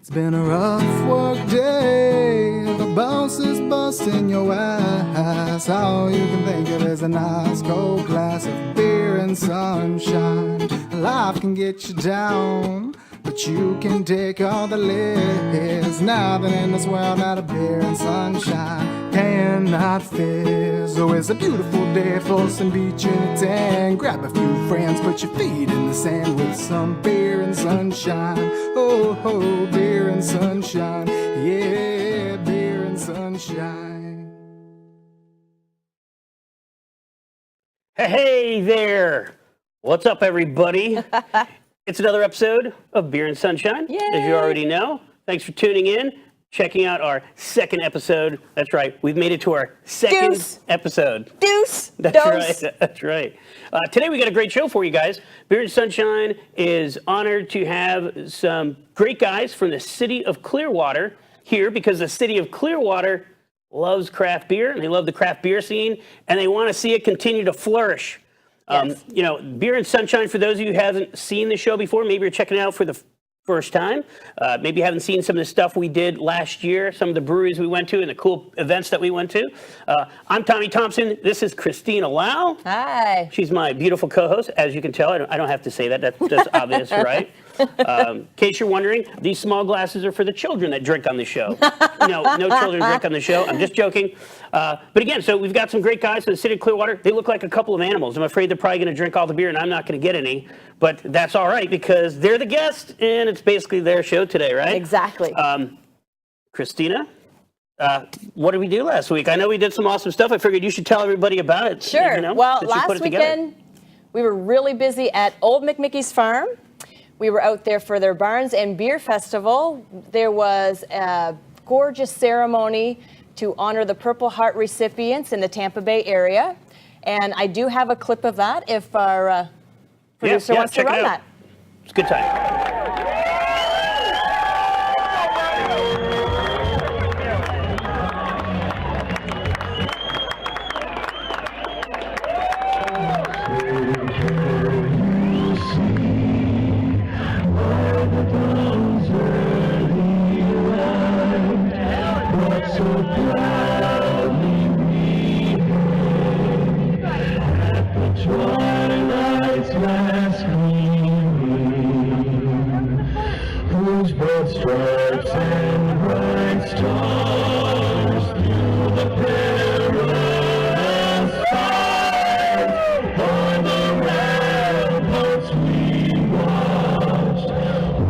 It's been a rough work day, the boss is busting your ass. All you can think of is a nice cold glass of beer and sunshine. Life can get you down, but you can take all the licks. Nothing in this world not a beer and sunshine cannot fizz. Oh, it's a beautiful day for some beach in a tan. Grab a few friends, put your feet in the sand with some beer and sunshine. Oh, oh, beer and sunshine. Yeah, beer and sunshine. Hey there! What's up, everybody? It's another episode of Beer and Sunshine, Yay. as you already know. Thanks for tuning in, checking out our second episode. That's right, we've made it to our second Deuce. episode. Deuce. That's Dose. right. That's right. Today we got a great show for you guys. Beer and Sunshine is honored to have some great guys from the City of Clearwater here because the City of Clearwater loves craft beer and they love the craft beer scene and they want to see it continue to flourish. Yes. You know, Beer and Sunshine, for those of you who haven't seen the show before, maybe you're checking it out for the first time. Maybe you haven't seen some of the stuff we did last year, some of the breweries we went to and the cool events that we went to. I'm Tommy Thompson. This is Christina Lau. Hi. She's my beautiful co-host. As you can tell, I don't have to say that. That's obvious, right? In case you're wondering, these small glasses are for the children that drink on the show. No children drink on the show. I'm just joking. But again, so we've got some great guys in the City of Clearwater. They look like a couple of animals. I'm afraid they're probably going to drink all the beer, and I'm not going to get any. But that's all right because they're the guest, and it's basically their show today, right? Exactly. Christina, what did we do last week? I know we did some awesome stuff. I figured you should tell everybody about it. Sure. You know, well, since you put last it together. weekend, we were really busy at Old McMickey's Farm. We were out there for their Barns and Beer Festival. There was a gorgeous ceremony to honor the Purple Heart recipients in the Tampa Bay area. And I do have a clip of that if our producer wants to check it run out. that. It's a good time. Twilight's last gleaming, whose broad stripes and bright stars through the perilous fight o'er the ramparts we watched,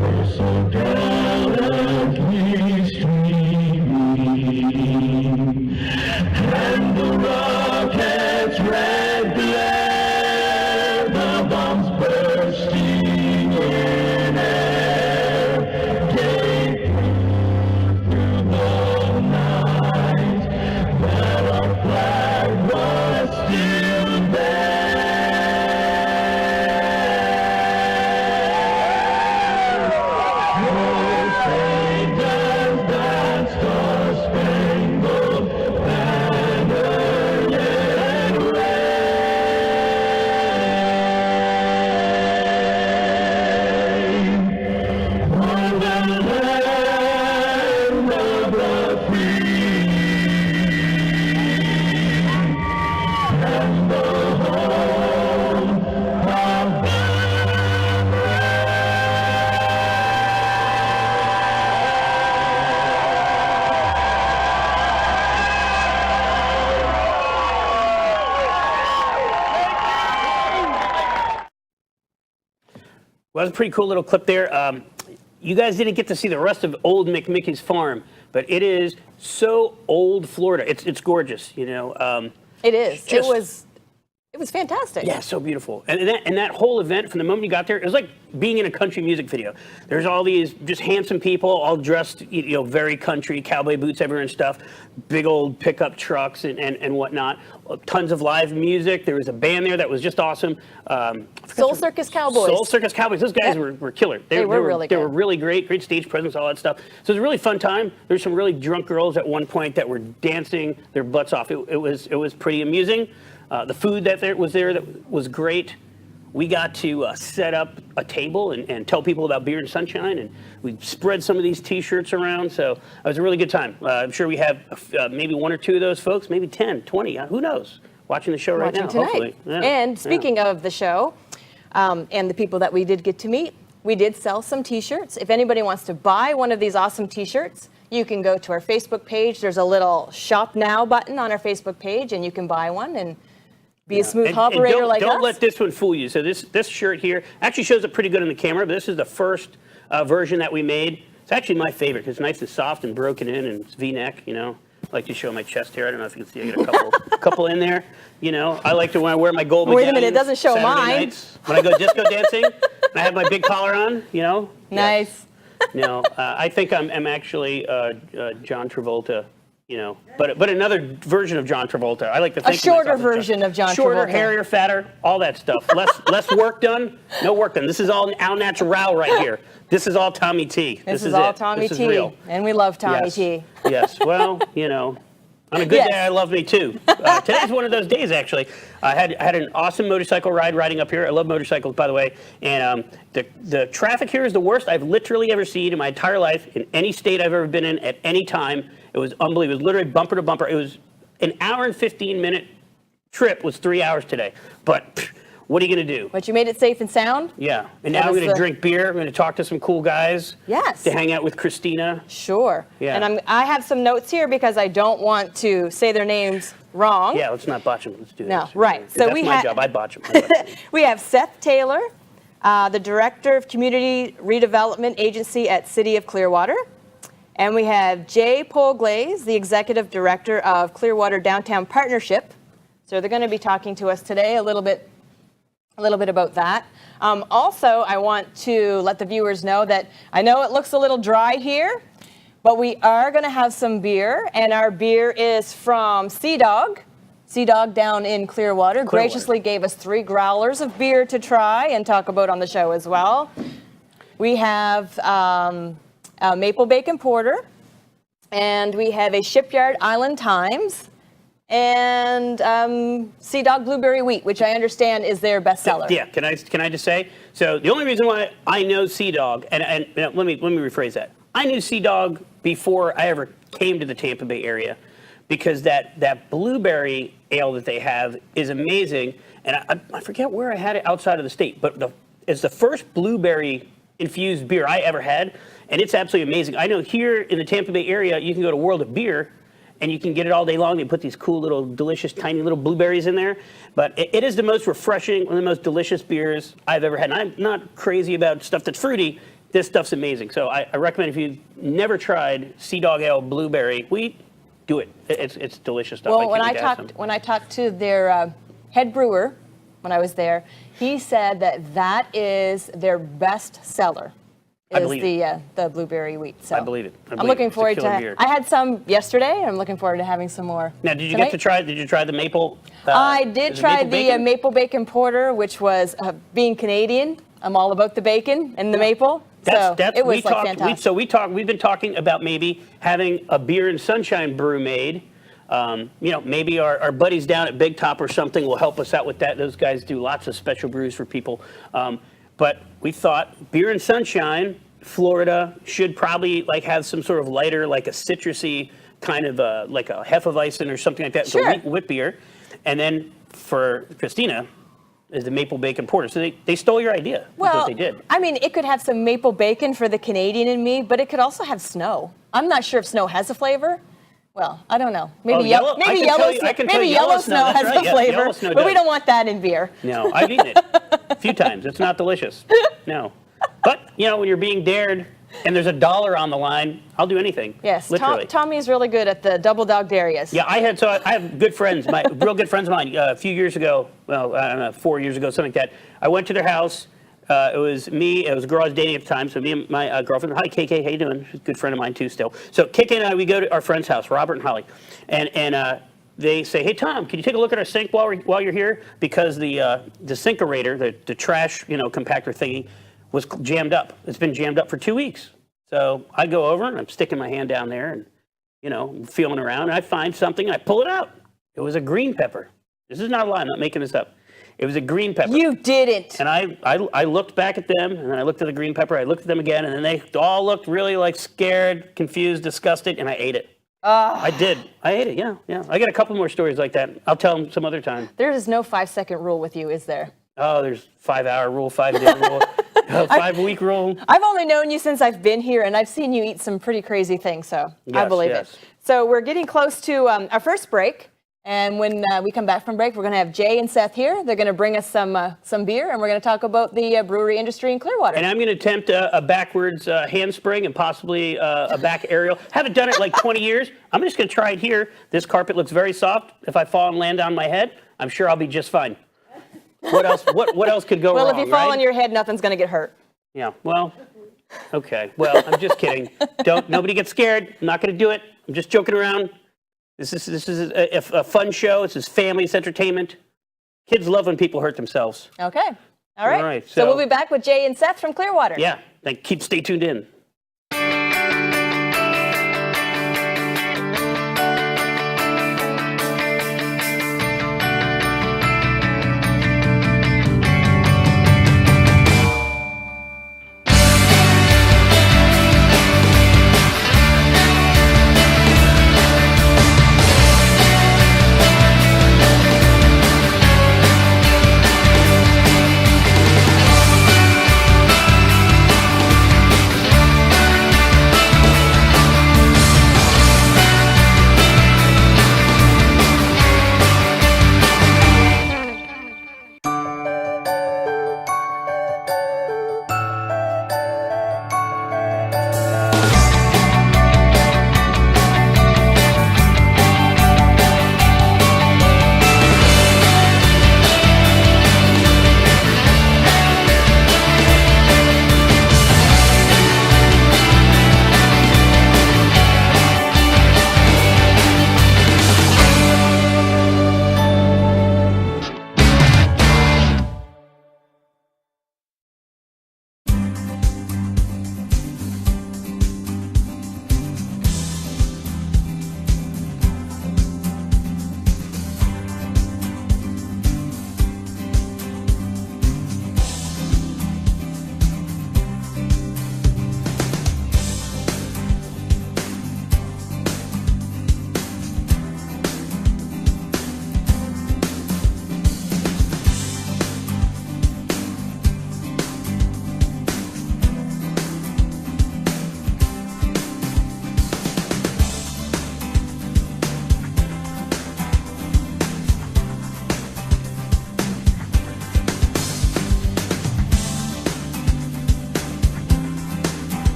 were so gallantly streaming, and the rocket's red glare, the bombs bursting in air, gave proof through the night that our flag was still there. Oh, say does that star-spangled banner yet wave o'er the land of the free and the home of the Well, that's a pretty cool little clip there. You guys didn't get to see the rest of Old McMickey's Farm, but it is so old Florida. It's gorgeous, you know. It is. Just- It was fantastic. Yeah, so beautiful. And that whole event, from the moment you got there, it was like being in a country music video. There's all these just handsome people, all dressed, you know, very country, cowboy boots everywhere and stuff, big old pickup trucks and whatnot. Tons of live music. There was a band there that was just awesome. Soul Circus Cowboys. Soul Circus Cowboys. Those guys were killer. They were really They good. were really great stage presence, all that stuff. So it was a really fun time. There's some really drunk girls at one point that were dancing their butts off. It was pretty amusing. The food that was there that was great. we got to set up a table and tell people about Beer and Sunshine, and we spread some of these T-shirts around. So it was a really good time. I'm sure we have maybe 1 or 2 of those folks, maybe 10, 20, who knows, watching the show right now, tonight. hopefully. Yeah, And speaking of the show and the people that we did get to meet, we did sell some T-shirts. If anybody wants to buy one of these awesome T-shirts, you can go to our Facebook page. There's a little Shop Now button on our Facebook page, and you can buy one and be a smooth operator like us. Don't let this one fool you. So this shirt here actually shows up pretty good on the camera, but this is the first version that we made. It's actually my favorite because it's nice and soft and broken in, and it's V-neck, you know. I like to show my chest here. I don't know if you can see. I got a couple, couple in there. You know, I like to when I wear my gold medallions. Wait a minute, it doesn't show Saturday mine. Nights, when I go disco dancing, and I have my big collar on. You know. Nice. No, I think I'm actually John Travolta. You know, but another version of John Travolta. I like to think A shorter version of John shorter, Travolta. hairier, fatter, all that stuff. Less work done, no work done. This is all au natural right here. This is all Tommy T. This is all it. Tommy this T. Is real. And we love Tommy Yes. T. Yes. Well, you know, on a good Yes. day, I love me too. Today's one of those days, actually. I had an awesome motorcycle ride riding up here. I love motorcycles, by the way. And the traffic here is the worst I've literally ever seen in my entire life in any state I've ever been in at any time. It was unbelievable. It was literally bumper to bumper. It was an hour and 15-minute trip was 3 hours today. But what are you going to do? But you made it safe and sound? Yeah. And That now I'm was going to the- drink beer. I'm going to talk to some cool guys. Yes. To hang out with Christina. Sure. Yeah. And I have some notes here because I don't want to say their names wrong. Yeah, let's not botch them. Let's do No, this. right. So That's we my job. I botch them. We have Seth Taylor, the Director of Community Redevelopment Agency at City of Clearwater. And we have Jay Polglaze, the Executive Director of Clearwater Downtown Partnership. So they're going to be talking to us today a little bit about that. Also, I want to let the viewers know that I know it looks a little dry here, but we are going to have some beer, and our beer is from Sea Dog down in Clearwater. Graciously gave us 3 growlers of beer to try and talk about on the show as well. We have a Maple Bacon Porter, and we have a Shipyard Island Times, and Sea Dog Blueberry Wheat, which I understand is their bestseller. Yeah, can I just say? So the only reason why I know Sea Dog, and let me rephrase that. I knew Sea Dog before I ever came to the Tampa Bay area, because that blueberry ale that they have is amazing. And I forget where I had it outside of the state, but it's the first blueberry infused beer I ever had, and it's absolutely amazing. I know here in the Tampa Bay area, you can go to World of Beer, and you can get it all day long. They put these cool little delicious tiny little blueberries in there. But it is the most refreshing, one of the most delicious beers I've ever had. And I'm not crazy about stuff that's fruity. This stuff's amazing. So I recommend if you've never tried Sea Dog Ale Blueberry Wheat, do it. It's delicious stuff. Well, when I talked to their head brewer when I was there, he said that is their best seller. I believe The blueberry wheat. So I believe it. I'm looking It's a forward killer to. beer. I had some yesterday. I'm looking forward to having some more. Now, did you tonight. get to try? Did you try the maple? I did is it try maple the bacon? maple bacon porter, which was being Canadian. I'm all about the bacon and the maple. So it was fantastic. We've been talking about maybe having a beer and sunshine brew made. Maybe our buddies down at Big Top or something will help us out with that. Those guys do lots of special brews for people. But we thought beer and sunshine, Florida should probably have some sort of lighter, like a citrusy kind of like a Hefeweizen or something like that. Sure. So wheat beer. And then for Christina is the maple bacon porter. So they stole your idea. Well, That's what they did. I mean, it could have some maple bacon for the Canadian in me, but it could also have snow. I'm not sure if snow has a flavor. Well, I don't know. Maybe yellow- I can tell you- I can tell you yellow yellow snow snow, has that's right, a yeah, flavor, yellow snow but we does. don't want that in beer. No, I've eaten it a few times. It's not delicious. No. But, when you're being dared and there's $1 on the line, I'll do anything. Yes, Literally. Tommy's really good at the double dog areas. Yeah, I have good friends, real good friends of mine. A few years ago, well, I don't know, 4 years ago, something like that. I went to their house. It was a girl I was dating at the time, so me and my girlfriend. Hi, KK, how you doing? She's a good friend of mine too still. So KK and I, we go to our friend's house, Robert and Holly, and they say, hey Tom, can you take a look at our sink while you're here? Because the sinkerator, the trash compactor thingy, was jammed up. It's been jammed up for 2 weeks. So I go over and I'm sticking my hand down there and feeling around, and I find something and I pull it out. It was a green pepper. This is not a lie. I'm not making this up. It was a green pepper. You didn't. And I looked back at them, and then I looked at the green pepper. I looked at them again, and then they all looked really like scared, confused, disgusted, and I ate it. I did. I ate it. Yeah. I got a couple more stories like that. I'll tell them some other time. There is no 5-second rule with you, is there? Oh, there's 5-hour rule, 5-day rule, 5-week rule. I've only known you since I've been here, and I've seen you eat some pretty crazy things, so I Yes, believe yes. it. So we're getting close to our first break, and when we come back from break, we're going to have Jay and Seth here. They're going to bring us some beer, and we're going to talk about the brewery industry in Clearwater. And I'm going to attempt a backwards handspring and possibly a back aerial. Haven't done it like 20 years. I'm just going to try it here. This carpet looks very soft. If I fall and land on my head, I'm sure I'll be just fine. What else? What else could go wrong? Well, if you fall right? on your head, nothing's going to get hurt. Yeah. Well. Okay. Well, I'm just kidding. Nobody get scared. I'm not going to do it. I'm just joking around. This is a fun show. This is family. It's entertainment. Kids love when people hurt themselves. Okay. All right. All right, So so- we'll be back with Jay and Seth from Clearwater. Yeah. Stay tuned in.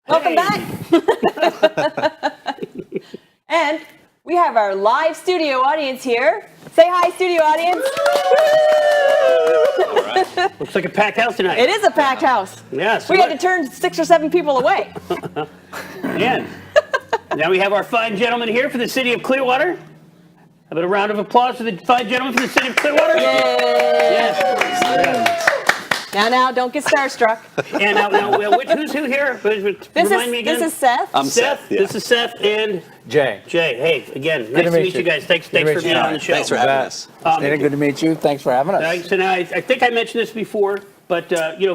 Welcome back. And we have our live studio audience here. Say hi, studio audience. All right. Looks like a packed house tonight. It is a packed house. Yes. We had to turn 6 or 7 people away. And now we have our fine gentleman here for the City of Clearwater. How about a round of applause for the fine gentleman from the City of Clearwater? Yay. Yes. Now, don't get starstruck. And now who's who here? Remind me again. This is Seth. I'm Seth. Yeah. This is Seth and Jay. Jay. Hey, again, nice to meet you guys. Thanks for being on the show. Thanks for having us. Christina, good to meet you. Thanks for having us. So now I think I mentioned this before, but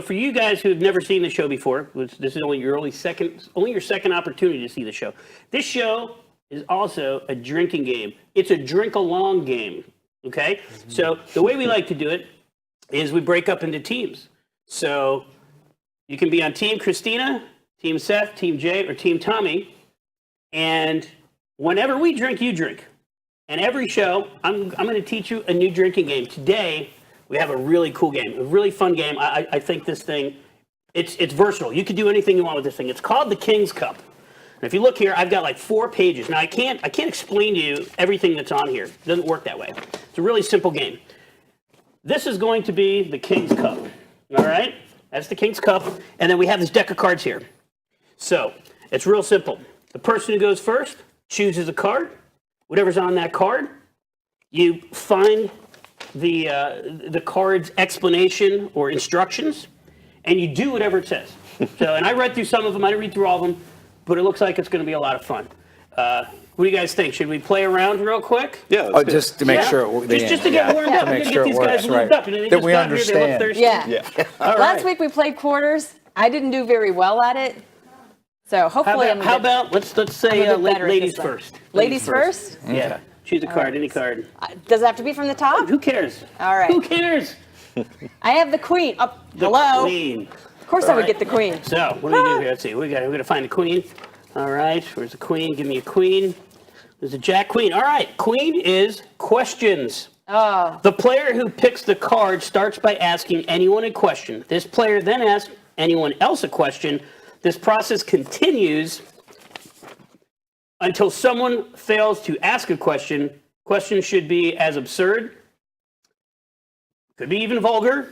for you guys who have never seen the show before, this is only your second opportunity to see the show. This show is also a drinking game. It's a drink-along game. Okay, so the way we like to do it is we break up into teams. So you can be on Team Christina, Team Seth, Team Jay, or Team Tommy. And whenever we drink, you drink. And every show, I'm going to teach you a new drinking game. Today, we have a really cool game, a really fun game. I think this thing, it's versatile. You can do anything you want with this thing. It's called the King's Cup. And if you look here, I've got like 4 pages. Now I can't explain to you everything that's on here. It doesn't work that way. It's a really simple game. This is going to be the King's Cup. All right? That's the King's Cup. And then we have this deck of cards here. So it's real simple. The person who goes first chooses a card. Whatever's on that card, you find the card's explanation or instructions, and you do whatever it says. So, and I read through some of them. I didn't read through all of them, but it looks like it's going to be a lot of fun. What do you guys think? Should we play around real quick? Yeah. Oh, just to make sure. Just to get warmed up. To make We're sure going to it get these guys works, lubed right. up. And they That just we got here, they look understand. thirsty. Yeah. All right. Last week we played quarters. I didn't do very well at it. So hopefully How about let's say I'm a bit better at ladies this one. first. Ladies first? Yeah. Choose a card, any card. Does it have to be from the top? Who cares? All right. Who cares? I have the queen. Oh, The hello. Queen. Of course I would get the queen. So, what do we do here? Let's see. We're going to find the queen. All right. Where's the queen? Give me a queen. There's a jack queen. All right. Queen is questions. Oh. The player who picks the card starts by asking anyone a question. This player then asks anyone else a question. This process continues until someone fails to ask a question. Questions should be as absurd, could be even vulgar,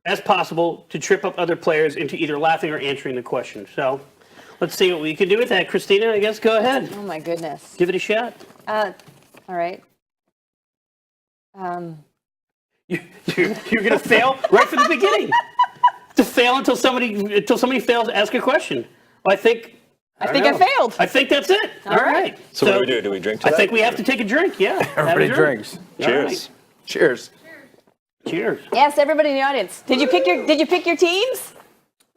as possible to trip up other players into either laughing or answering the question. So let's see what we can do with that. Christina, I guess go ahead. Oh my goodness. Give it a shot. All right. You're going to fail right from the beginning. To fail until somebody fails to ask a question. Well, I think I failed. I think that's it. All right. So what do we do? Do we drink to I that? think we have to take a drink. Yeah. Have a Everybody drink. drinks. All Cheers. right. Cheers. Cheers. Yes, everybody in the audience. Did you pick your teams?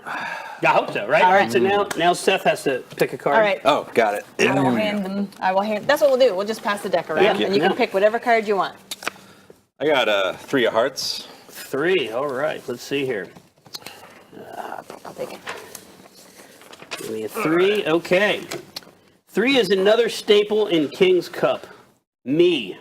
I hope so, right? All right. So now Seth has to pick a card. All right. Oh, got it. I will hand them. That's what we'll do. We'll just pass the deck around, Thank you. and you can Yeah. pick whatever card you want. I got 3 of hearts. 3. All right. Let's see here. I'll take it. Give me a 3. Okay. 3 is another staple in King's Cup. Me.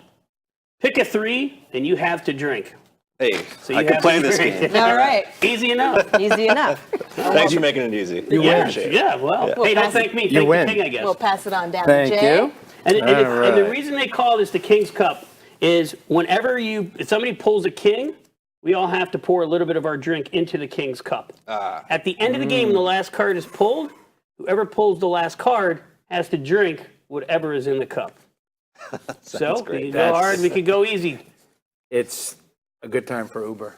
Pick a 3, and you have to drink. Hey, So I you can have play to this drink. game. All right. Easy enough. Easy enough. Thanks for making it easy. You yeah. win. Yeah. Well, Yeah. hey, don't pass thank me. You Thank win. the king, I guess. We'll pass it on down. Thank Jay? you. And the right. reason they call this the King's Cup is whenever if somebody pulls a king, we all have to pour a little bit of our drink into the King's Cup. At the end of the game, when the last card is pulled, whoever pulls the last card has to drink whatever is in the cup. So we can go hard, we can go easy. It's a good time for Uber.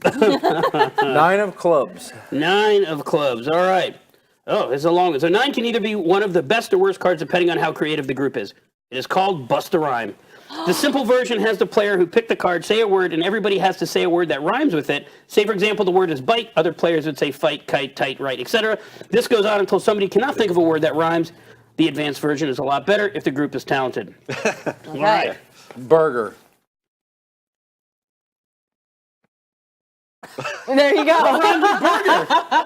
9 of clubs. 9 of clubs. All right. Oh, it's a long one. So 9 can either be one of the best or worst cards depending on how creative the group is. It is called Bust a Rhyme. The simple version has the player who picked the card say a word, and everybody has to say a word that rhymes with it. Say, for example, the word is bite. Other players would say fight, kite, tight, right, etc. This goes on until somebody cannot think of a word that rhymes. The advanced version is a lot better if the group is talented. All right. Burger. There you go.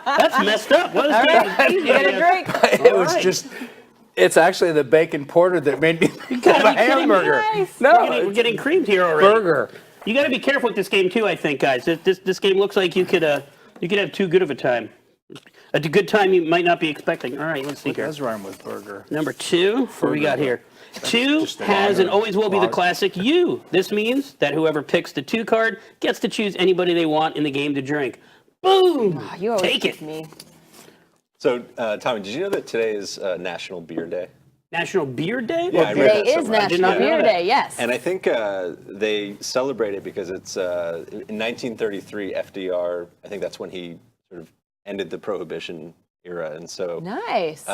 That's messed up. What is All that? right. You get a drink. It was right. just. It's actually the bacon porter that made me think of gotta a be kidding me. hamburger. Nice. No, We're getting creamed here already. burger. You got to be careful with this game too, I think, guys. This game looks like you could have too good of a time. A good time you might not be expecting. All right, let's see It here. does rhyme with burger. Number 2, what we got here? 2 just a has and log. always will be the Log. classic you. This means that whoever picks the 2 card gets to choose anybody they want in the game to drink. Boom! You always Take pick it. me. So, Tommy, did you know that today is National Beer Day? National Beer Day? Yeah, I read Today that is somewhere. I did not National know Beer that. Day, yes. And I think they celebrate it because it's in 1933, FDR, I think that's when he sort of ended the Prohibition era. And so, Nice.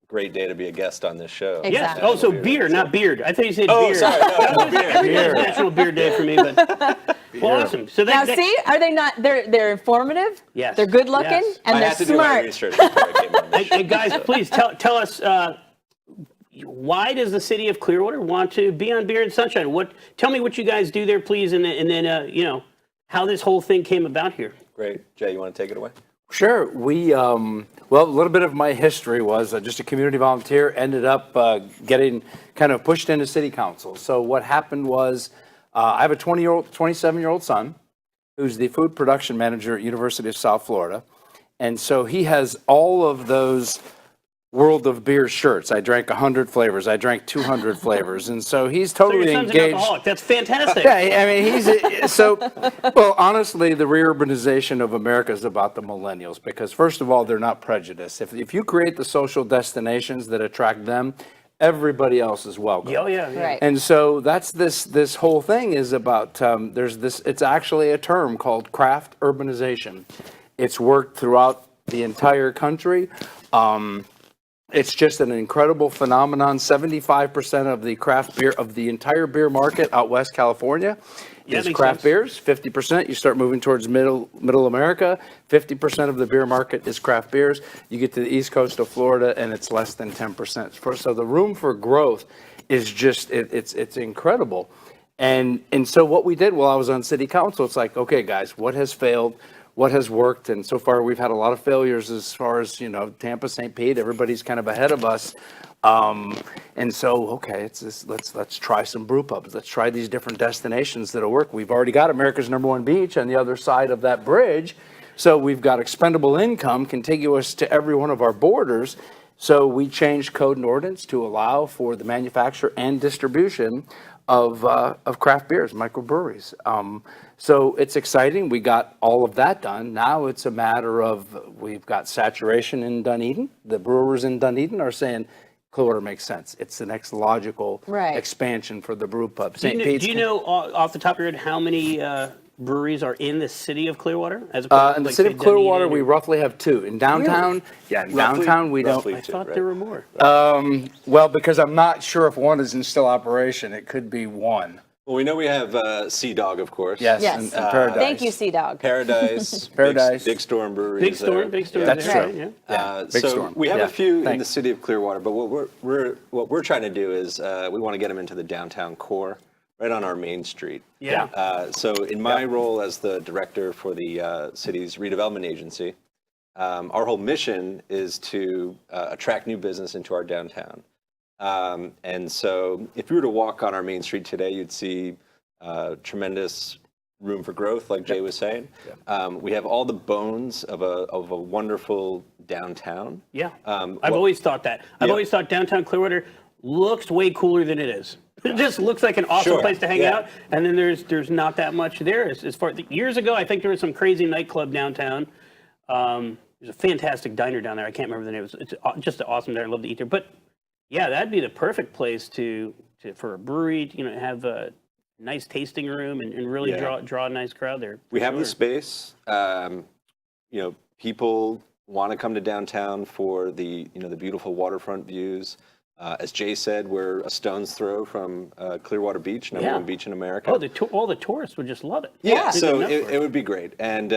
great day to be a guest on this show. Exactly. Yes. Oh, so beer, not beard. I thought you said Oh, beer. sorry. No, beer. It's National Beer Day for me, but well, awesome. So Now, that, see, are they not? They're informative. Yes. They're good looking, Yes. and I they're had to do my smart. research before I came on this show. Hey, guys, please tell us why does the City of Clearwater want to be on Beer and Sunshine? Tell me what you guys do there, please, and then how this whole thing came about here. Great. Jay, you want to take it away? Sure. We, a little bit of my history was just a community volunteer, ended up getting kind of pushed into city council. So what happened was I have a 27-year-old son who's the food production manager at University of South Florida. And so he has all of those World of Beer shirts. I drank 100 flavors. I drank 200 flavors. And so he's So totally your son's an engaged. alcoholic. That's fantastic. Yeah, I mean, well, honestly, the reurbanization of America is about the millennials because, first of all, they're not prejudiced. If you create the social destinations that attract them, everybody else is welcome. Oh, yeah. Right. And so that's this whole thing is about, it's actually a term called craft urbanization. It's worked throughout the entire country. It's just an incredible phenomenon. 75% of the craft beer, of the entire beer market out West California is makes craft sense. beers. 50%, you start moving towards middle America, 50% of the beer market is craft beers. You get to the east coast of Florida and it's less than 10%. So the room for growth is just, it's incredible. And so what we did while I was on city council, it's like, okay, guys, what has failed? What has worked? And so far, we've had a lot of failures as far as, Tampa, St. Pete, everybody's kind of ahead of us. And so, okay, let's try some brew pubs. Let's try these different destinations that'll work. We've already got America's #1 beach on the other side of that bridge. So we've got expendable income contiguous to every one of our borders. So we changed code and ordinance to allow for the manufacture and distribution of craft beers, microbreweries. So it's exciting. We got all of that done. Now it's a matter of we've got saturation in Dunedin. The brewers in Dunedin are saying Clearwater makes sense. It's the next logical expansion for the brew pub. Do you know off the top of your head how many breweries are in the city of Clearwater? As opposed In to, the city of say, Clearwater, Dunedin we roughly have 2. In downtown, downtown we don't. I thought there were more. Well, because I'm not sure if one is in still operation. It could be one. Well, we know we have Sea Dog, of course. Yes, Yes. and Paradise. Thank you, Sea Dog. Paradise. Paradise. Big Storm Brewery. Big Storm. That's there, true. right, Yeah. Big so Storm. we have Yeah. a few in the Thanks. city of Clearwater, but what we're trying to do is we want to get them into the downtown core, right on our main street. Yeah. So in my role as the director for the city's redevelopment agency, our whole mission is to attract new business into our downtown. And so if you were to walk on our main street today, you'd see tremendous room for growth, like Jay was saying. We have all the bones of a wonderful downtown. Yeah. I've always thought that. I've always thought downtown Clearwater looks way cooler than it is. It just looks like an awesome Sure. place to hang Yeah. out, and then there's not that much there. As far years ago, I think there was some crazy nightclub downtown. There's a fantastic diner down there. I can't remember the name. It's just an awesome diner. I love to eat there. But yeah, that'd be the perfect place for a brewery. Have a nice tasting room and really draw a nice crowd there. We have the Sure. space. People want to come to downtown for the beautiful waterfront views. As Jay said, we're a stone's throw from Clearwater Beach, #1 beach in America. Oh, all the tourists would just love it. Yeah, They'd so go nuts for it would be great. And,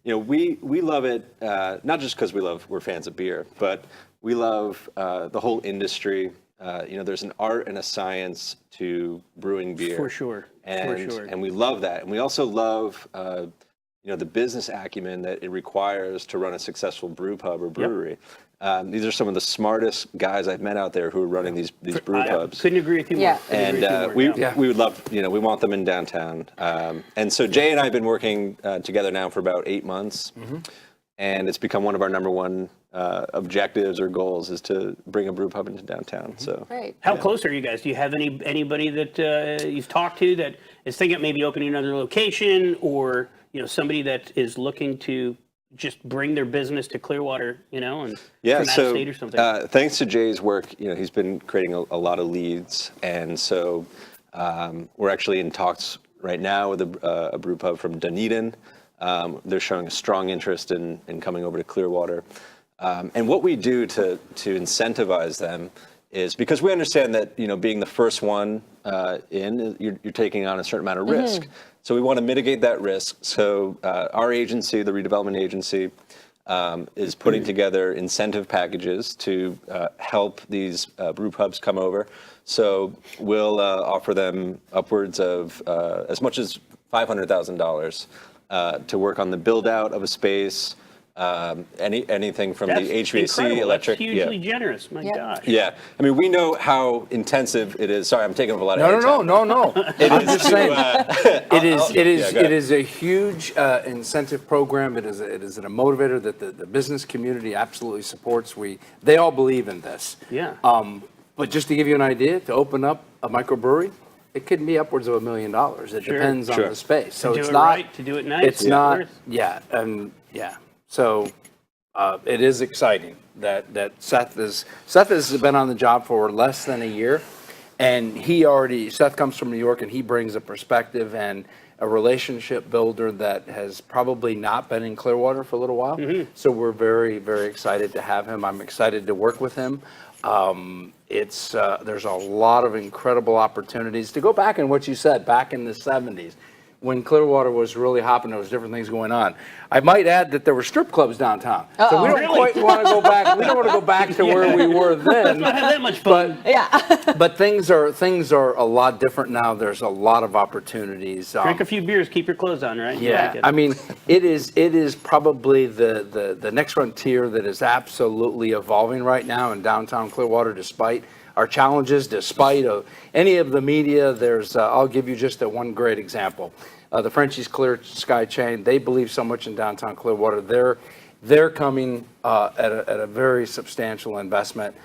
we love it, not just because we're fans of beer, but we love the whole industry. There's an art and a science to brewing beer. For sure. And we love that. And we also love, the business acumen that it requires to run a successful brew pub or brewery. These are some of the smartest guys I've met out there who are running these brew pubs. Couldn't agree with you more. Yeah. And we would love, we want them in downtown. And so Jay and I have been working together now for about 8 months. And it's become one of our #1 objectives or goals is to bring a brew pub into downtown. So Great. How close are you guys? Do you have anybody that you've talked to that is thinking of maybe opening another location, or somebody that is looking to just bring their business to Clearwater, and from out of state or something? Thanks to Jay's work, he's been creating a lot of leads, and so we're actually in talks right now with a brew pub from Dunedin. They're showing a strong interest in coming over to Clearwater. And what we do to incentivize them is because we understand that, being the first one you're taking on a certain amount of risk. So we want to mitigate that risk. So our agency, the redevelopment agency, is putting together incentive packages to help these brew pubs come over. So we'll offer them upwards of as much as $500,000 to work on the build out of a space, anything from That's the HVAC, incredible. electric. That's hugely generous. My gosh. Yeah, I mean, we know how intensive it is. Sorry, I'm taking up a lot of airtime. No. I'm just saying, go it is a huge incentive program. It is a motivator that the business community absolutely supports. They all believe in this. Yeah. But just to give you an idea, to open up a microbrewery, it could be upwards of $1 million. It depends on the space. So To it's do it not right, to do it nice. It's not. Yeah. So it is exciting that Seth has been on the job for less than a year, and Seth comes from New York, and he brings a perspective and a relationship builder that has probably not been in Clearwater for a little while. So we're very, very excited to have him. I'm excited to work with him. There's a lot of incredible opportunities. To go back in what you said, back in the 70s, when Clearwater was really hopping, there was different things going on. I might add that there were strip clubs downtown. So we don't quite want to go back. We don't want to go back to where we were then. Not have that much fun. But things are a lot different now. There's a lot of opportunities. Drink a few beers, keep your clothes on, right? You Yeah, like it. I mean, it is probably the next frontier that is absolutely evolving right now in downtown Clearwater, despite our challenges, despite any of the media. I'll give you just one great example. The Frenchie's Clear Sky chain, they believe so much in downtown Clearwater. They're coming at a very substantial investment.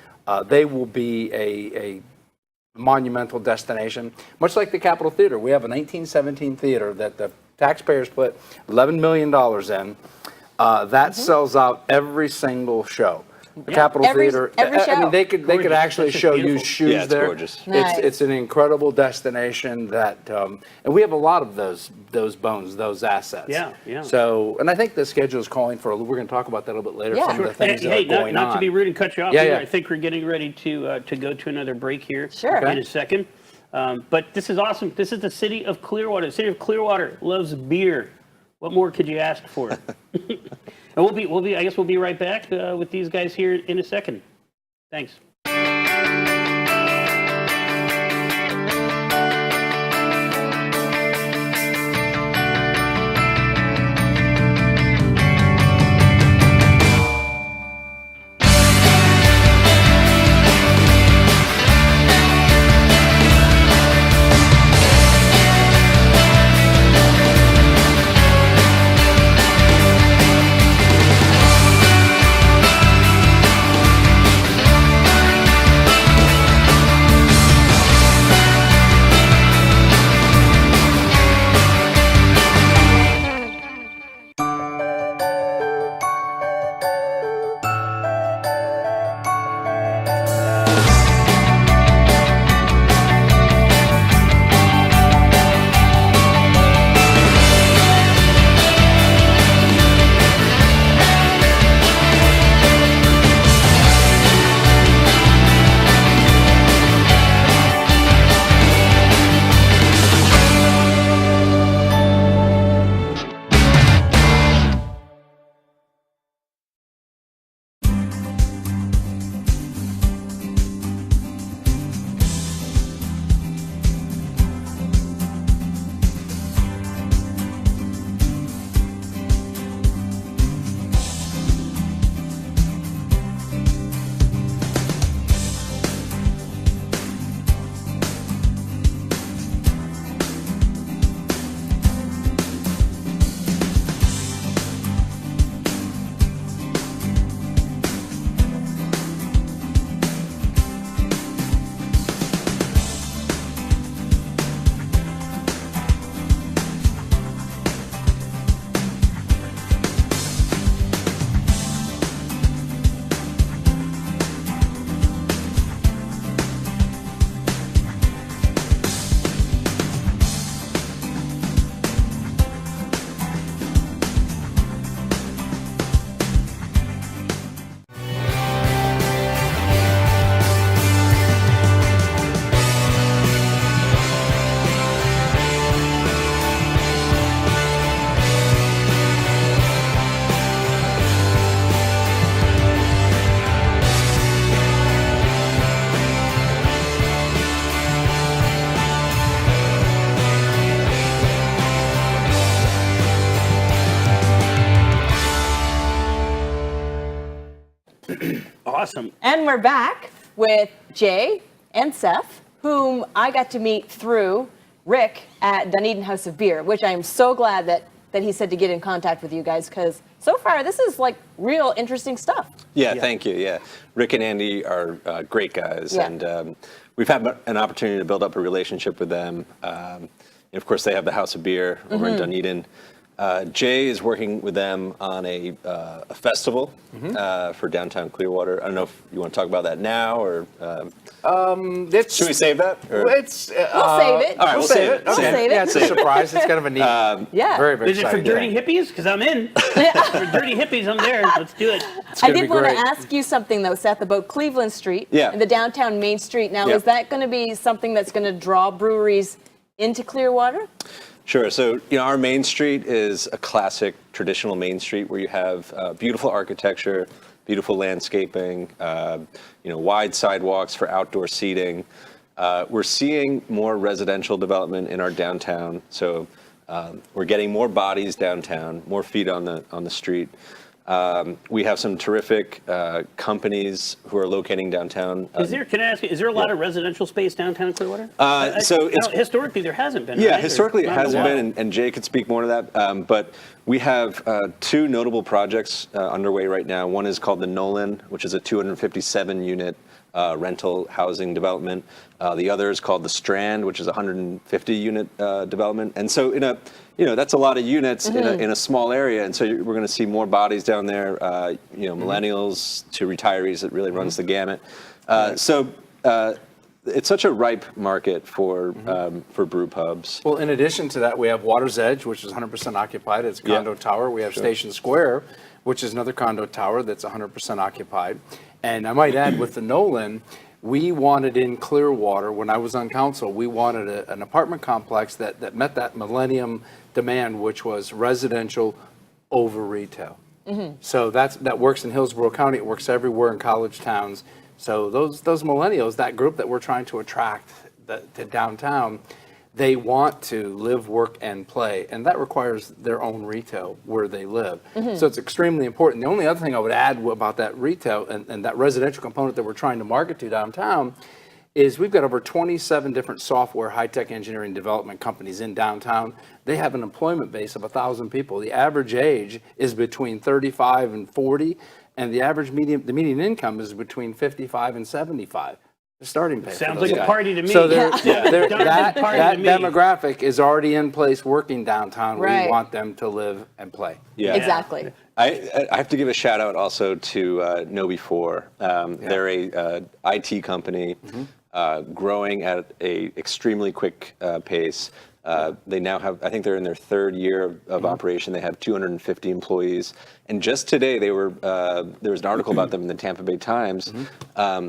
They will be a monumental destination, much like the Capitol Theater. We have a 1917 theater that the taxpayers put $11 million in. That sells out every single show. The Capitol Theater. every I mean, show. they could actually That's just show you beautiful. shoes Yeah, it's there. gorgeous. Nice. It's an incredible destination that, and we have a lot of those bones, those assets. Yeah. So, and I think the schedule is calling for. We're going to talk about that a little bit later. Yeah. Some of the things that Hey, are going not on. to be rude and cut you off. Yeah, here. yeah. I think we're getting ready to go to another break here Sure. in a second. But this is awesome. This is the City of Clearwater. The City of Clearwater loves beer. What more could you ask for? And I guess we'll be right back with these guys here in a second. Thanks. Awesome. And we're back with Jay and Seth, whom I got to meet through Rick at Dunedin House of Beer, which I am so glad that he said to get in contact with you guys, because so far this is like real interesting stuff. Yeah, thank you. Yeah, Rick and Andy are great guys, Yeah. and we've had an opportunity to build up a relationship with them. And of course, they have the House of Beer over in Dunedin. Jay is working with them on a festival for downtown Clearwater. I don't know if you want to talk about that now, or should we save that? Or? We'll save it. All right, we'll save it. We'll save it. Yeah, it's a surprise. It's kind of a neat. Yeah. Very, very Is it for exciting. dirty hippies? Because I'm in. For dirty hippies, I'm there. Let's do it. I gonna did be want to great. ask you something though, Seth, about Cleveland Street Yeah. and the downtown Main Street. Now, Yeah. is that going to be something that's going to draw breweries into Clearwater? Sure. So, our Main Street is a classic traditional Main Street where you have beautiful architecture, beautiful landscaping, wide sidewalks for outdoor seating. We're seeing more residential development in our downtown. So we're getting more bodies downtown, more feet on the street. We have some terrific companies who are locating downtown. Can I ask you, is there a lot of residential space downtown Clearwater? So it's historically there hasn't been. Yeah, right? historically it Not in a hasn't while. been, and Jay could speak more to that. But we have two notable projects underway right now. One is called the Nolan, which is a 257-unit rental housing development. The other is called the Strand, which is a 150-unit development. And so that's a lot of units in a small area. And so we're going to see more bodies down there, millennials to retirees. It really runs the gamut. It's such a ripe market for brew pubs. Well, in addition to that, we have Water's Edge, which is 100% occupied. It's a condo tower. We have Station Square, which is another condo tower that's 100% occupied. And I might add, with the Nolan, we wanted in Clearwater, when I was on council, we wanted an apartment complex that met that millennium demand, which was residential over retail. So that works in Hillsborough County. It works everywhere in college towns. So those millennials, that group that we're trying to attract to downtown, they want to live, work, and play, and that requires their own retail where they live. So it's extremely important. The only other thing I would add about that retail and that residential component that we're trying to market to downtown is we've got over 27 different software, high-tech engineering development companies in downtown. They have an employment base of 1,000 people. The average age is between 35 and 40, and the median income is between 55 and 75. The starting pay. Sounds for those like a guys. party to me. So That that demographic is already in place working downtown. Right. We want them to live and play. Yeah. Exactly. I have to give a shout out also to Know4. They're a IT company growing at a extremely quick pace. They now have, I think they're in their third year of operation. They have 250 employees. And just today, there was an article about them in the Tampa Bay Times.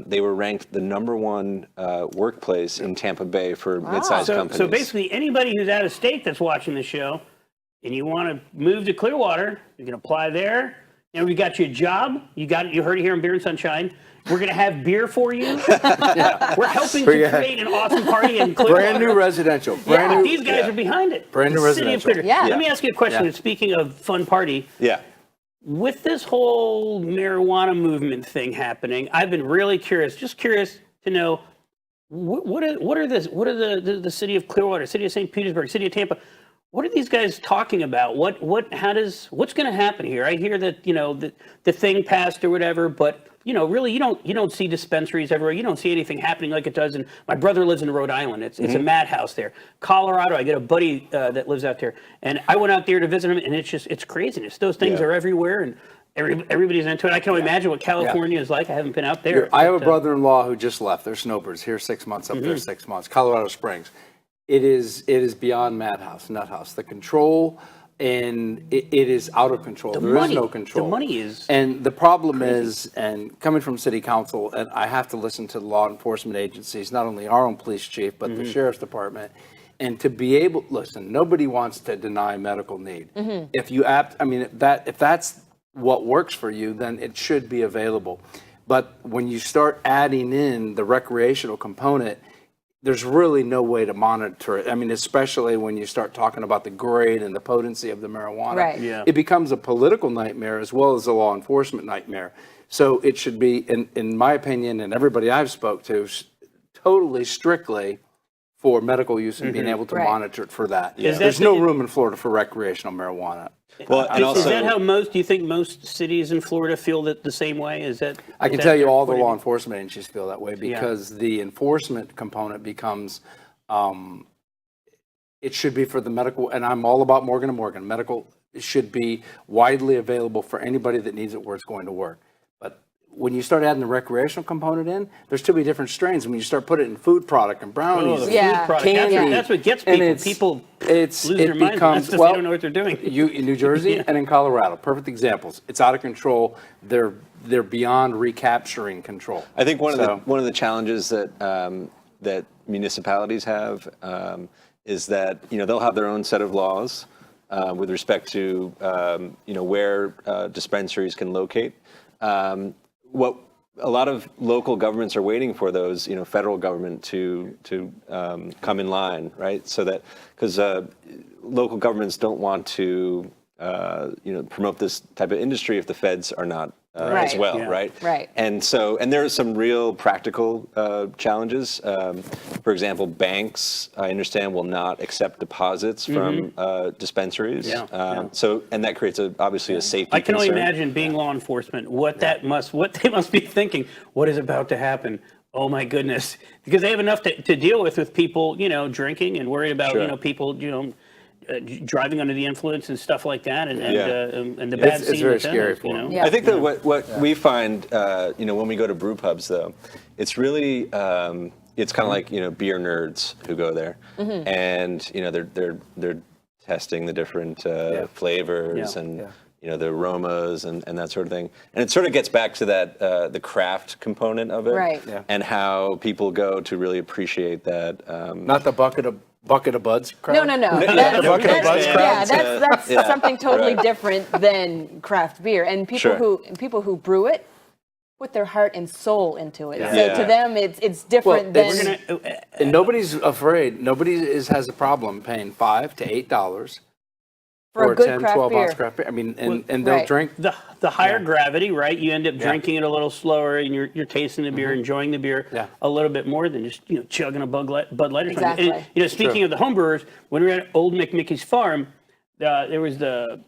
They were ranked the #1 workplace in Tampa Bay for mid-sized companies. So basically, anybody who's out of state that's watching the show, and you want to move to Clearwater, you can apply there. And we got you a job. You heard it here on Beer and Sunshine. We're going to have beer for you. We're helping to create an awesome party in Clearwater. Brand new residential. Yeah, these guys are behind it. Brand new The City of residential. Clearwater. Yeah. Let me ask you a question. Yeah. Speaking of fun party, Yeah. with this whole marijuana movement thing happening, I've been really curious to know what are the City of Clearwater, City of St. Petersburg, City of Tampa. What are these guys talking about? What's going to happen here? I hear that the thing passed or whatever, but really you don't see dispensaries everywhere. You don't see anything happening like it does. And my brother lives in Rhode Island. It's a madhouse there. Colorado, I get a buddy that lives out there, and I went out there to visit him, and it's craziness. Those things are everywhere, and everybody's into it. I can only imagine what California is like. I haven't been out there. I have a brother-in-law who just left. They're snowbirds here 6 months, up there 6 months. Colorado Springs. It is beyond madhouse, nut house. The control, and it is out of control. There is no control. The money is. And the problem is, and coming from city council, and I have to listen to the law enforcement agencies, not only our own police chief, but the sheriff's department, and to be able, listen, nobody wants to deny medical need. If that's what works for you, then it should be available. But when you start adding in the recreational component, there's really no way to monitor it. I mean, especially when you start talking about the grade and the potency of the marijuana. Right. Yeah. It becomes a political nightmare as well as a law enforcement nightmare. So it should be, in my opinion, and everybody I've spoke to, totally strictly for medical use and being able to Right. monitor it for that. Is that There's the- no room in Florida for recreational marijuana. Well, and Is that also, how do you think most cities in Florida feel that the same way? Is that? I can is tell that you all the what do law enforcement agencies feel that way because the enforcement component becomes, it should be for the medical, and I'm all about Morgan & Morgan. Medical should be widely available for anybody that needs it where it's going to work. But when you start adding the recreational component in, there's too many different strains. When you start putting it in food product and Oh, brownies, the Yeah. food product. candy, That's what gets and people. it's- People it's lose it their minds. becomes That's because well, they don't know what they're doing. You in New Jersey and in Colorado, perfect examples. It's out of control. They're beyond recapturing control. I think one So- of the challenges that that municipalities have is that they'll have their own set of laws with respect to where dispensaries can locate. What a lot of local governments are waiting for those federal government to come in line, right? So that because local governments don't want to promote this type of industry if the feds are not as Right. well, Yeah. right? Right. And there are some real practical challenges. For example, banks, I understand, will not accept deposits from dispensaries. Yeah. So, and that creates obviously a safety I can only concern. imagine being law enforcement, what they must be thinking. What is about to happen? Oh my goodness! Because they have enough to deal with people, drinking and worried about, Sure. people, driving under the influence and stuff like that, and the bad It's scene very that's in scary it, for them. Yeah. I think that what we find, when we go to brew pubs, though, it's really it's kind of like beer nerds who go there, and they're testing the different flavors and the aromas and that sort of thing, and it sort of gets back to that the craft component of it, Right. Yeah. and how people go to really appreciate that. Not the bucket of buds crowd. No. the bucket of Bud's crowd. That's Yeah, something totally right. different than craft beer. And people who brew it put their heart and soul into it. Yeah. So Yeah. to them, it's different Well, than. We're gonna, And nobody's afraid. Nobody has a problem paying $5 to $8 For a good 10, craft 12 beer. ounce craft beer. I mean, and they'll Right. drink. the higher gravity, right? You end up drinking it a little slower, and you're tasting the beer, enjoying the beer Yeah. a little bit more than just chugging a Bud Light or something. Exactly. And, speaking of the homebrewers, when we were at Old McMickey's farm, there was the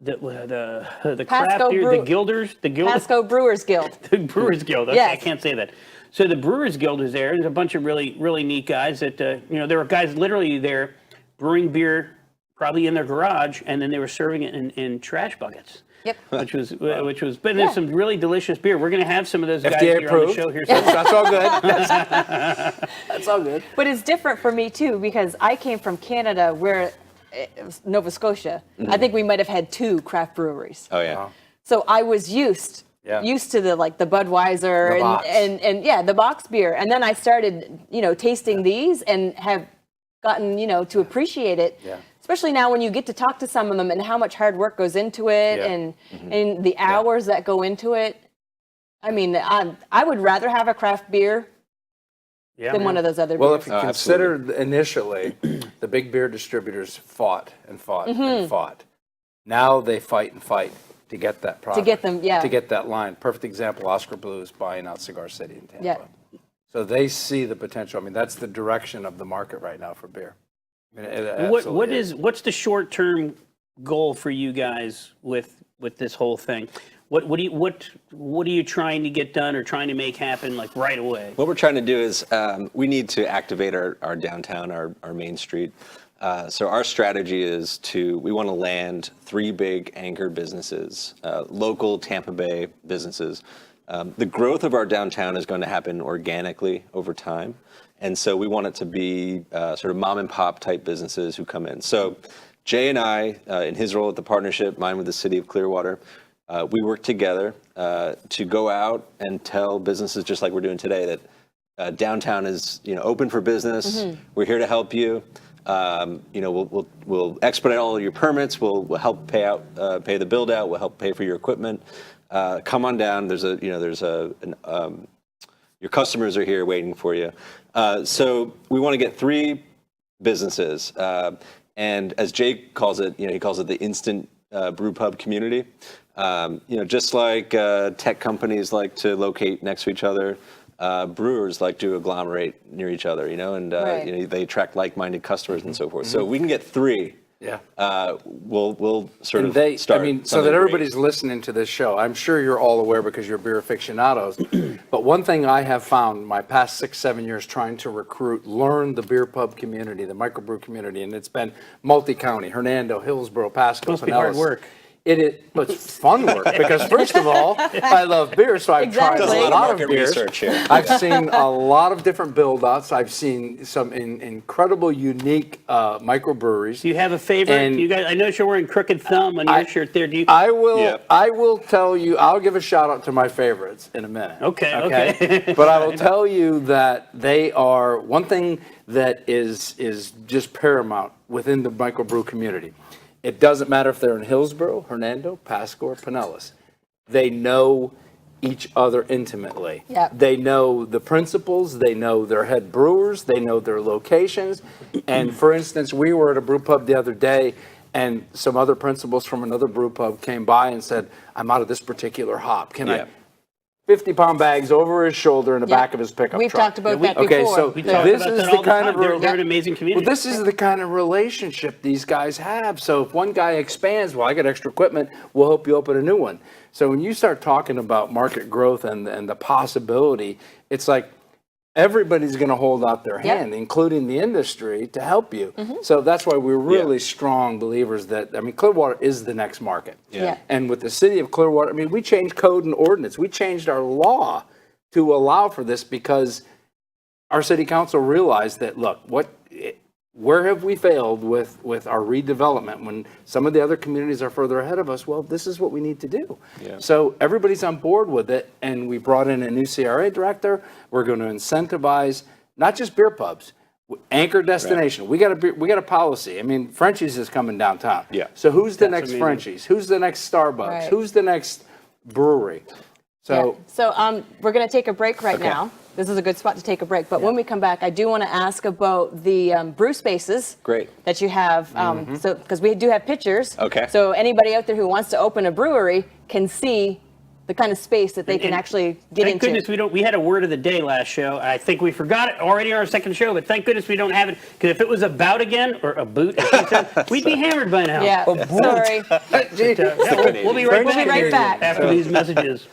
craft Pasco beer, Brew- the Guilders, Pasco Brewers Guild. the Brewers Guild. Okay, Yes. I can't say that. So the Brewers Guild is there. There's a bunch of really, really neat guys that, there were guys literally there brewing beer, probably in their garage, and then they were serving it in trash buckets. Yep. Which was, but there's some really delicious beer. We're going to have some of those guys FDA here on the approved. show here soon. That's all good. That's all good. But it's different for me too because I came from Canada where Nova Scotia. I think we might have had 2 craft breweries. Oh yeah. So I was used Yeah. to the Budweiser The box. and the box beer. And then I started, tasting these and have gotten, to appreciate it. Yeah. Especially now when you get to talk to some of them and how much hard work goes into it Yeah. and the hours that go into it. I mean, I would rather have a craft beer than one of those other Well, beers. if you consider initially, the big beer distributors fought and fought and fought. Now they fight and fight to get that product. get them, yeah. To get that line. Perfect example, Oscar Blues buying out Cigar City in Tampa. Yeah. So they see the potential. I mean, that's the direction of the market right now for beer. I mean, it What's absolutely the short term goal for you guys with this whole thing? What are you trying to get done or trying to make happen like right away? What we're trying to do is we need to activate our downtown, our main street. So our strategy is we want to land 3 big anchor businesses, local Tampa Bay businesses. The growth of our downtown is going to happen organically over time. And so we want it to be sort of mom and pop type businesses who come in. So Jay and I, in his role at the partnership, mine with the City of Clearwater, we work together to go out and tell businesses just like we're doing today that downtown is open for business. We're here to help you. We'll expedite all of your permits. We'll help pay the build out. We'll help pay for your equipment. Come on down. There's Your customers are here waiting for you. So we want to get 3 businesses. And as Jay calls it, he calls it the instant brew pub community. Just like tech companies like to locate next to each other, brewers like to agglomerate near each other, and Right. they attract like-minded customers and so forth. So we can get 3. Yeah. We'll sort And of start. so that something everybody's listening to this show, I'm sure you're all aware because you're beer aficionados. But one thing I have found my past 6-7 years trying to learn the beer pub community, the microbrew community, and it's been multi-county, Hernando, Hillsborough, Pasco, Must be hard Pinellas. work. But it's fun work because first of all, I love beer, so I've Exactly. tried Does a lot of market beers. research here. I've seen a lot of different build-outs. I've seen some incredible, unique microbreweries. Do you have a favorite? And- You guys, I noticed you're wearing Crooked Thumb on your shirt there. Do you? I will. Yeah. I will tell you. I'll give a shout out to my favorites in a minute. Okay. But I will tell you that they are one thing that is just paramount within the microbrew community. It doesn't matter if they're in Hillsborough, Hernando, Pasco, or Pinellas. They know each other intimately. Yep. They know the principals. They know their head brewers. They know their locations. And for instance, we were at a brew pub the other day, and some other principals from another brew pub came by and said, "I'm out of this particular hop. Can Yeah. I?" 50-pound bags over his shoulder in the Yep. back of his pickup We've truck. talked about that Okay, before. so We talk this about is that the all the kind time. of They're an amazing community. Well, this is the kind of relationship these guys have. So if one guy expands, well, I got extra equipment, we'll help you open a new one. So when you start talking about market growth and the possibility, it's like everybody's going to hold out their Yep. hand, including the industry, to help you. So that's why we're really strong believers that, Clearwater is the next market. Yeah. And with the city of Clearwater, we changed code and ordinance. We changed our law to allow for this because our city council realized that, look, where have we failed with our redevelopment when some of the other communities are further ahead of us? Well, this is what we need to do. Yeah. So everybody's on board with it, and we brought in a new CRA director. We're going to incentivize not just beer pubs, anchor destination. We got a policy. Frenchie's is coming downtown. Yeah. So who's the That's next amazing. Frenchie's? Who's the next Starbucks? Right. Who's the next brewery? So We're going to take a break right Okay. now. This is a good spot to take a break. But when we come back, I do want to ask about the brew spaces. Great. That you have. So because we do have pictures. Okay. So anybody out there who wants to open a brewery can see the kind of space that they can And actually get Thank into. goodness we had a word of the day last show. I think we forgot it already on our second show, but thank goodness we don't have it, because if it was a bout again, or a boot, as she said, we'd be hammered by now. Yeah. Sorry. We'll be right We'll be right back. after these messages.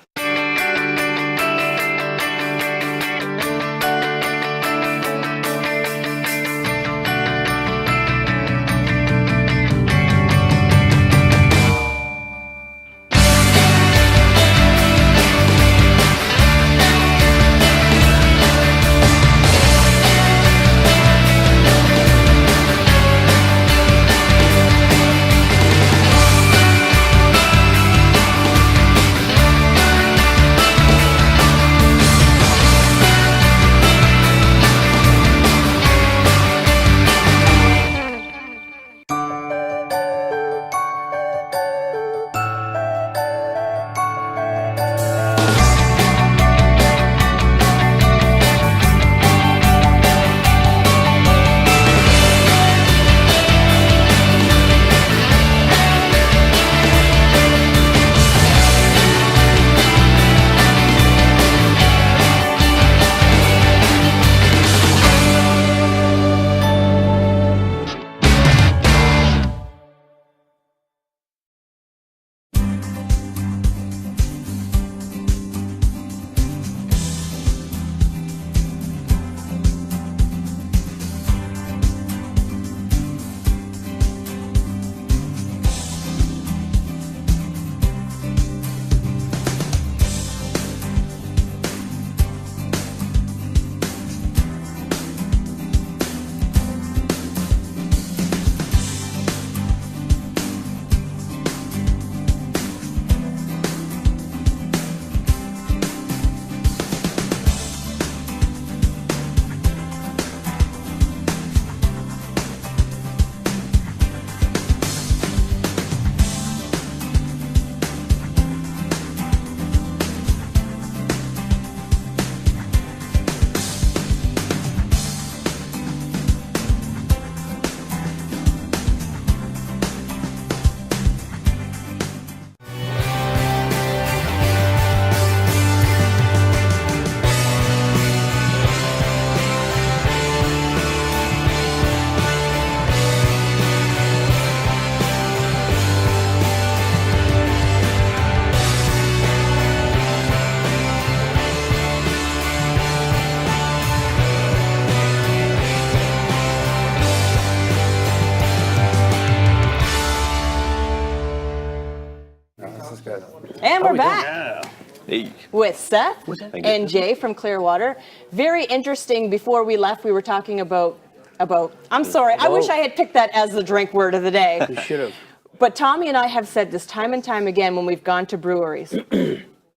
Hey. with Seth Thank you. and Jay from Clearwater. Very interesting. Before we left, we were talking about. I'm sorry. I wish I had picked that as the drink word of the day. You should have. But Tommy and I have said this time and time again when we've gone to breweries,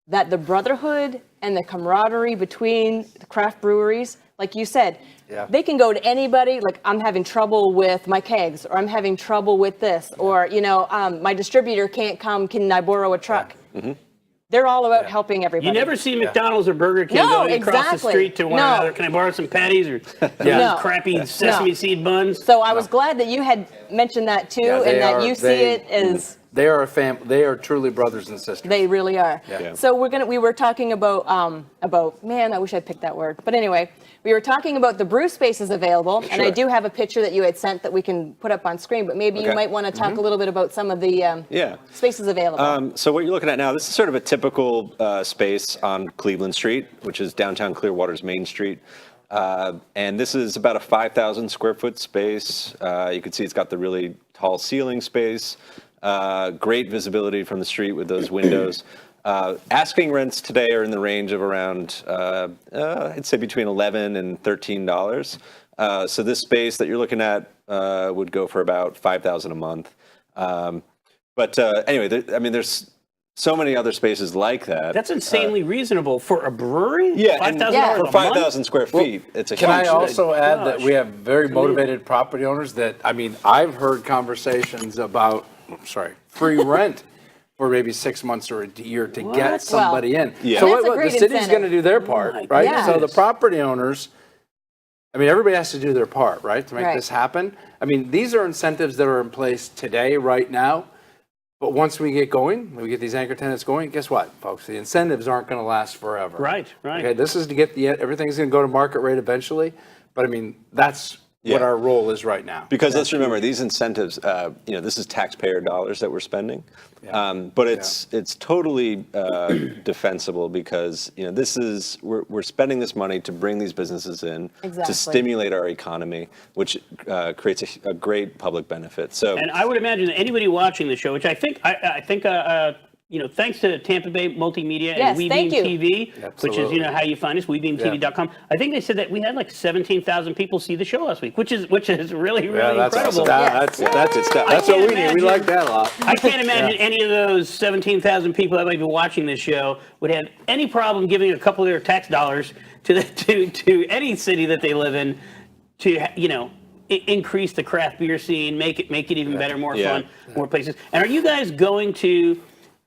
that the brotherhood and the camaraderie between the craft breweries, like you said, they can go to anybody. Like, I'm having trouble with my kegs, or I'm having trouble with this, or, my distributor can't come. Can I borrow a truck? They're all about helping everybody. You never see McDonald's or Burger King No, going across the exactly. street to one No. another. Can I borrow some patties or No. crappy sesame seed buns? So I was glad that you had mentioned that too, and that you see it as They are a family. They are truly brothers and sisters. they really are. Yeah. So we were talking about man, I wish I picked that word. But anyway, we were talking about the brew spaces available, and I Sure. do have a picture that you had sent that we can put up on screen. But maybe you Okay. might want to talk a little bit about some of the Yeah. spaces available. So what you're looking at now, this is sort of a typical space on Cleveland Street, which is downtown Clearwater's Main Street. And this is about a 5,000 square foot space. You can see it's got the really tall ceiling space, great visibility from the street with those windows. Asking rents today are in the range of around, I'd say between $11 and $13. So this space that you're looking at would go for about $5,000 a month. But anyway, there's so many other spaces like that. That's insanely reasonable for a brewery. Yeah, and $5,000 for a 5,000 month? square feet, it's a Can I huge also add that Gosh. we have very motivated property owners that, I've heard conversations about, free rent for maybe 6 months or a year to get somebody in. Yeah. So And that's a the great city's incentive. going to do their part, my right? goodness. So the property owners, everybody has to do their part, right, to make Right. this happen. These are incentives that are in place today, right now. But once we get going, we get these anchor tenants going, guess what, folks? The incentives aren't going to last forever. Right. Okay, this is to get everything's going to go to market rate eventually. But that's what Yeah. our role is right now. Because let's remember, these incentives, this is taxpayer dollars that we're spending. But it's totally defensible because, we're spending this money to bring these businesses in, Exactly. to stimulate our economy, which creates a great public benefit. So, And I would imagine that anybody watching the show, which I think, thanks to Tampa Bay Multimedia Yes, and WeBeam thank you. TV, which is Absolutely. how you find us, WeBeamTV.com. I think they said that we had like 17,000 people see the show last week, which is really that's incredible. awesome. That's good stuff. That's I what can't we need. We imagine- like that a lot. I can't imagine any of those 17,000 people that might be watching this show would have any problem giving a couple of their tax dollars to any city that they live in to increase the craft beer scene, make it even better, more fun, more places. And are you guys going to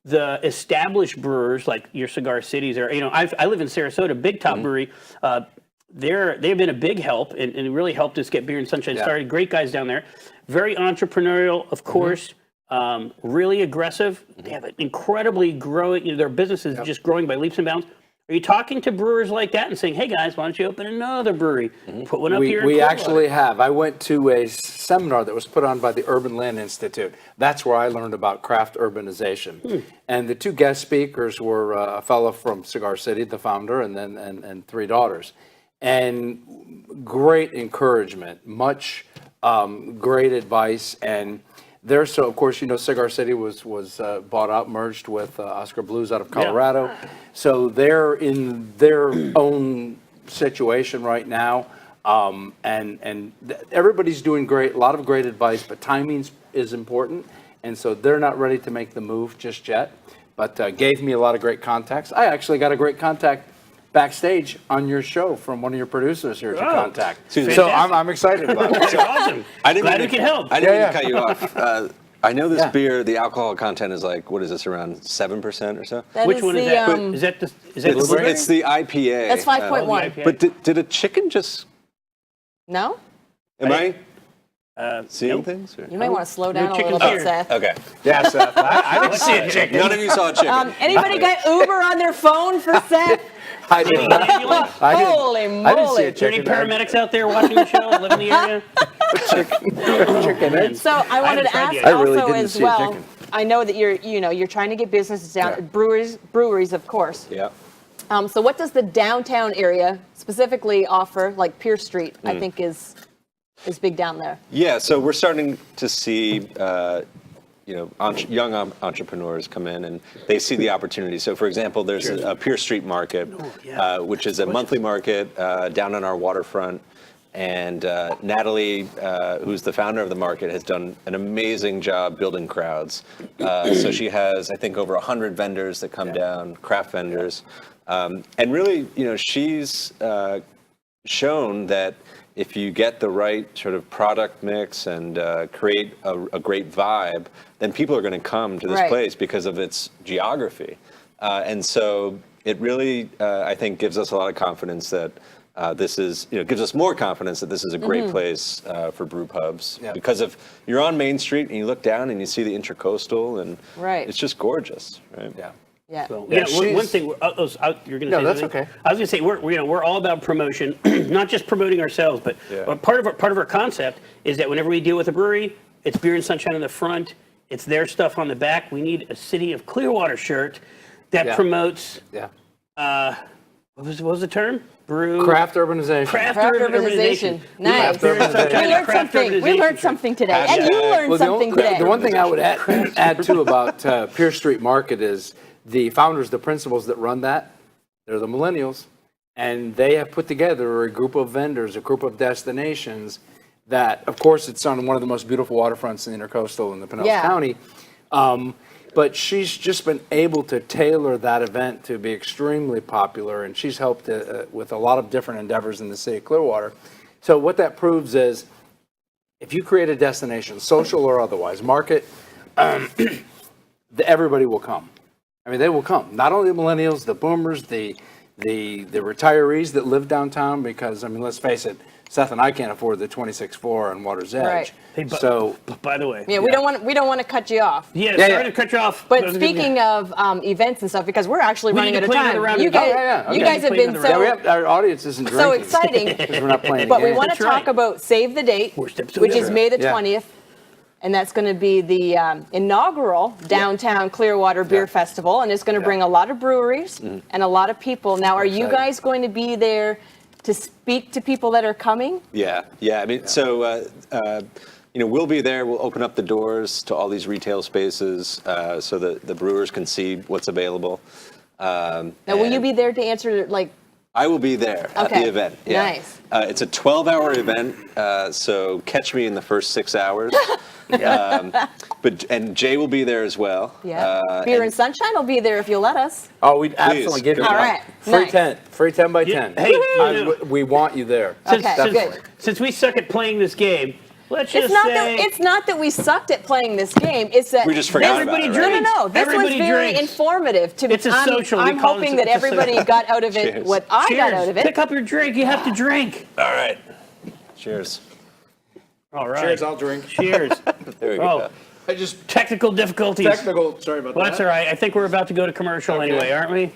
the established brewers like your Cigar Cities, or I live in Sarasota, Big Top Brewery. They've been a big help and really helped us get Beer and Sunshine started. Great guys down there, very entrepreneurial, of course. Really aggressive. They have an incredibly growing. Their business is just growing by leaps and bounds. Are you talking to brewers like that and saying, "Hey guys, why don't you open another brewery? Put one up here"? in We Clearwater?" actually have. I went to a seminar that was put on by the Urban Land Institute. That's where I learned about craft urbanization. And the two guest speakers were a fellow from Cigar City, the founder, and three daughters. And great encouragement, much great advice. And so of course, Cigar City was bought out, merged with Oscar Blues out of Colorado. So they're in their own situation right now. And everybody's doing great, a lot of great advice, but timing is important. And so they're not ready to make the move just yet, but gave me a lot of great contacts. I actually got a great contact backstage on your show from one of your producers here to contact. So I'm excited about it. That's awesome. Glad we can help. I didn't mean to cut you off. I know this beer, the alcohol content is like, what is this, around 7% or so? That Which is one is the, that? Is that the blueberry? It's the IPA. That's 5.1. But did a chicken just? No? Am I seeing nope. things? Or? You might want to slow down a chicken's little bit, here. Seth. Okay. Yeah, Seth. I didn't see a chicken. None of you saw a chicken. Anybody got Uber on their phone for Seth? I did not. Ambulance? Holy I didn't see moly. a Is there any chicken. paramedics out there watching the show and live in the area? Chicken. So I wanted to tried ask yet. I really also didn't as see a well. chicken. I know that you're trying to get businesses down, breweries, of course. Yeah. So what does the downtown area specifically offer? Like Pierce Street, I think is big down there. Yeah, so we're starting to see young entrepreneurs come in and they see the opportunity. So, for example, there's a Pier Street Market, which is a monthly market down on our waterfront. And Natalie, who's the founder of the market, has done an amazing job building crowds. So she has, I think, over 100 vendors that come down, craft vendors. And really, she's shown that if you get the right sort of product mix and create a great vibe, then people are going to come to this place because of its geography. And so it really, I think, gives us a lot of confidence that this is, gives us more confidence that this is a great place for brew pubs. Yeah. Because if you're on Main Street and you look down and you see the Intercoastal, and it's just gorgeous, right? Yeah. Yeah. So, one thing you're going to say. No, that's something? okay. I was going to say we're all about promotion, not just promoting ourselves, but part of our concept is that whenever we deal with a brewery, it's beer and sunshine on the front, it's their stuff on the back. We need a City of Clearwater shirt that promotes. Yeah. What was the term? Craft urbanization. Craft urbanization. Nice. Craft We learned something today, and you learned something today. The one thing I would add too about Pier Street Market is the founders, the principals that run that, they're the millennials, and they have put together a group of vendors, a group of destinations that, of course, it's on one of the most beautiful waterfronts in the Intercoastal in the Pinellas County. But she's just been able to tailor that event to be extremely popular, and she's helped with a lot of different endeavors in the city of Clearwater. So what that proves is, if you create a destination, social or otherwise, market, everybody will come. I mean, they will come. Not only the millennials, the boomers, the retirees that live downtown, because, I mean, let's face it, Seth and I can't afford the 26.4 on Water's Edge. Right. Hey, So, by the way, we don't want to cut you off. Sorry to cut you off. But speaking of events and stuff, because we're actually running out of time. You guys have been our audience isn't drinking. so exciting. Because we're not playing But the we game. want to talk about Save the Date, which is May the 20th. And that's going to be the inaugural downtown Clearwater Beer Festival. And it's going to bring a lot of breweries and a lot of people. Now, are you guys going to be there to speak to people that are coming? Yeah. I mean, so, we'll be there. We'll open up the doors to all these retail spaces so that the brewers can see what's available. Now, will you be there to answer, I will be there at the event. Yeah. Nice. It's a 12-hour event, so catch me in the first 6 hours. And Jay will be there as well. Yeah. Beer and Sunshine will be there if you'll let us. Oh, we'd absolutely give you All right. free 10. Free 10 by 10. Hey, we want you there. Since we suck at playing this game, let's just say it's not that we sucked at playing this game. It's that we just forgot about it. Everybody drinks. No. This was very informative to me. It's a social. I'm hoping that everybody got out of it what I got out of it. Pick up your drink. You have to drink. All right. Cheers. All right. Cheers, I'll drink. Cheers. There we go. I just Technical difficulties. sorry about Well, that. that's all right. I think we're about to go to commercial anyway, aren't we?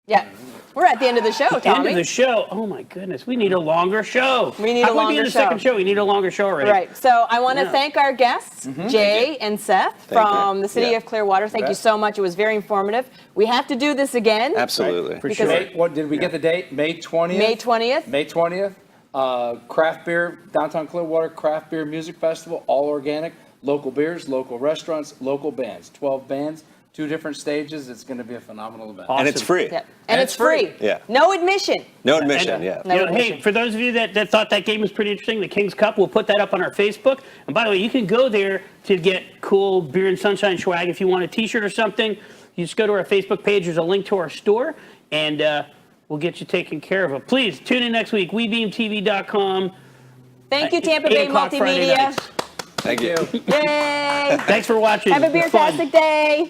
Yeah. We're at the end of the show, Tommy. End of the show. Oh my goodness, we need a longer show. We need How a longer be in the show. second show? We need a longer show already. Right. So I want to thank our guests, Jay and Seth from the City of Clearwater. Thank you so much. It was very informative. We have to do this again. Absolutely. For Because sure. What did we get the date? May 20th? May 20th. May 20th. Craft beer, downtown Clearwater Craft Beer Music Festival, all organic, local beers, local restaurants, local bands. 12 bands, 2 different stages. It's going to be a phenomenal event. And it's free. Yep. And it's free. Yeah. No admission. No admission, And, yeah. No admission. Hey, for those of you that thought that game was pretty interesting, the King's Cup, we'll put that up on our Facebook. And by the way, you can go there to get cool beer and sunshine swag. If you want a t-shirt or something, you just go to our Facebook page. There's a link to our store, and we'll get you taken care of. Please tune in next week, webeamtv.com. Thank you, Tampa 8 Bay o'clock Friday Multimedia. nights. Thank you. Yay. Thanks for watching. Have a It was fun. beer-tastic day.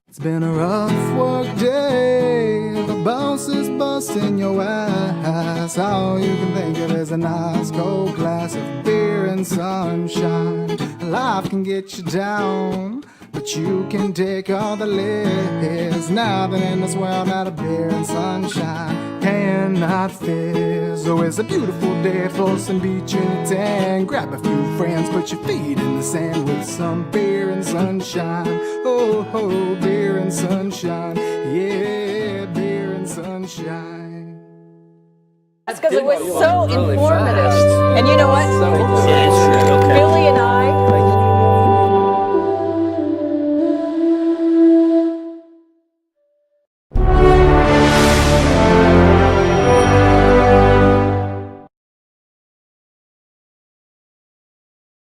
It's been a rough work day. The boss is busting your ass. All you can think of is a nice cold glass of beer and sunshine. Life can get you down, but you can take all the licks. Nothing in this world not a beer and sunshine cannot fizz. So it's a beautiful day for some beach in a tan. Grab a few friends, put your feet in the sand with some beer and sunshine. Oh, oh, beer and sunshine. Yeah, beer and sunshine. That's because it was so informative. And you know what? Yeah, it's